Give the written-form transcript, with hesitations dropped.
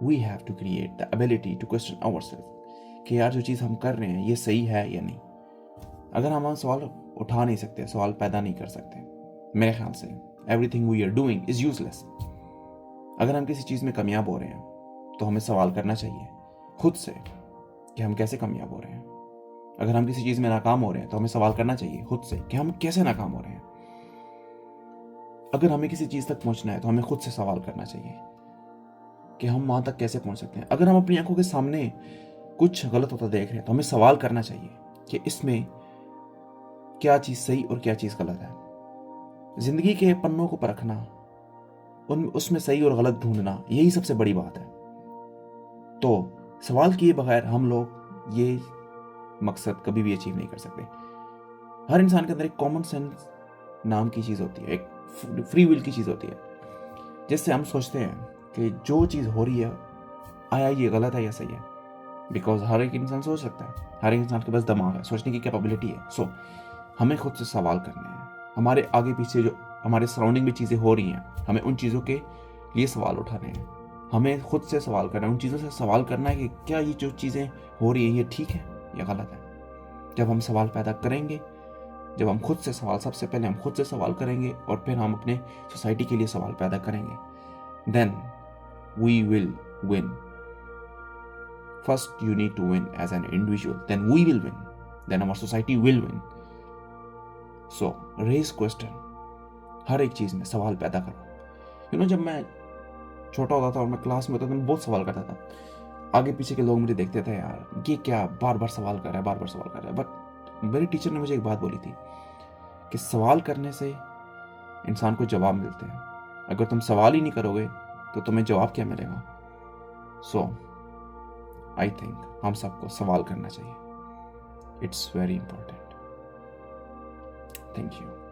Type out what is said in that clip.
We have to create the ability to question ourselves कि यार जो चीज़ हम कर रहे हैं ये सही है या नहीं। अगर हम सवाल उठा नहीं सकते, सवाल पैदा नहीं कर सकते, मेरे ख्याल से everything we are doing is useless. अगर हम किसी चीज़ में कामयाब हो रहे हैं तो हमें सवाल करना चाहिए खुद से कि हम कैसे कामयाब हो रहे हैं। अगर हम किसी चीज़ में नाकाम हो रहे हैं तो हमें सवाल करना चाहिए खुद से कि हम कैसे नाकाम हो रहे हैं। अगर हमें किसी चीज़ तक पहुंचना है तो हमें खुद से सवाल करना चाहिए कि हम वहां तक कैसे पहुंच सकते हैं। अगर हम अपनी आंखों के सामने कुछ गलत होता देख रहे हैं तो हमें सवाल करना चाहिए कि इसमें क्या चीज़ सही और क्या चीज़ गलत है। जिंदगी के पन्नों को परखना, उसमें सही और गलत ढूंढना, यही सबसे बड़ी बात है। तो सवाल किए बगैर हम लोग ये मकसद कभी भी अचीव नहीं कर सकते। हर इंसान के अंदर एक कॉमन सेंस नाम की चीज़ होती है, एक फ्री विल की चीज़ होती है, जिससे हम सोचते हैं कि जो चीज़ हो रही है आया ये गलत है या सही है। बिकॉज हर एक इंसान सोच सकता है, हर एक इंसान के पास दिमाग है, सोचने की कैपेबिलिटी है। सो हमें खुद से सवाल करने हैं। हमारे आगे पीछे जो हमारे सराउंडिंग में चीज़ें हो रही हैं, हमें उन चीज़ों के लिए सवाल उठाने हैं। हमें खुद से सवाल करना है, उन चीज़ों से सवाल करना है कि क्या ये जो चीज़ें हो रही हैं ये ठीक है या गलत है। जब हम सवाल पैदा करेंगे, जब हम खुद से सवाल, सबसे पहले हम खुद से सवाल करेंगे और फिर हम अपने सोसाइटी के लिए सवाल पैदा करेंगे, then we will win. First, you need to win as an individual, then we will win, then our society will win. So, raise question. हर एक चीज़ में सवाल पैदा करो। जब मैं छोटा होता था और मैं क्लास में होता था, मैं बहुत सवाल करता था। आगे पीछे के लोग मुझे देखते थे, यार ये क्या बार बार सवाल कर रहा है, बार बार सवाल कर रहा है। बट मेरे टीचर ने मुझे एक बात बोली थी कि सवाल करने से इंसान को जवाब मिलते हैं। अगर तुम सवाल ही नहीं करोगे तो तुम्हें जवाब क्या मिलेगा। सो आई थिंक हम सबको सवाल करना चाहिए। It's very important. Thank you.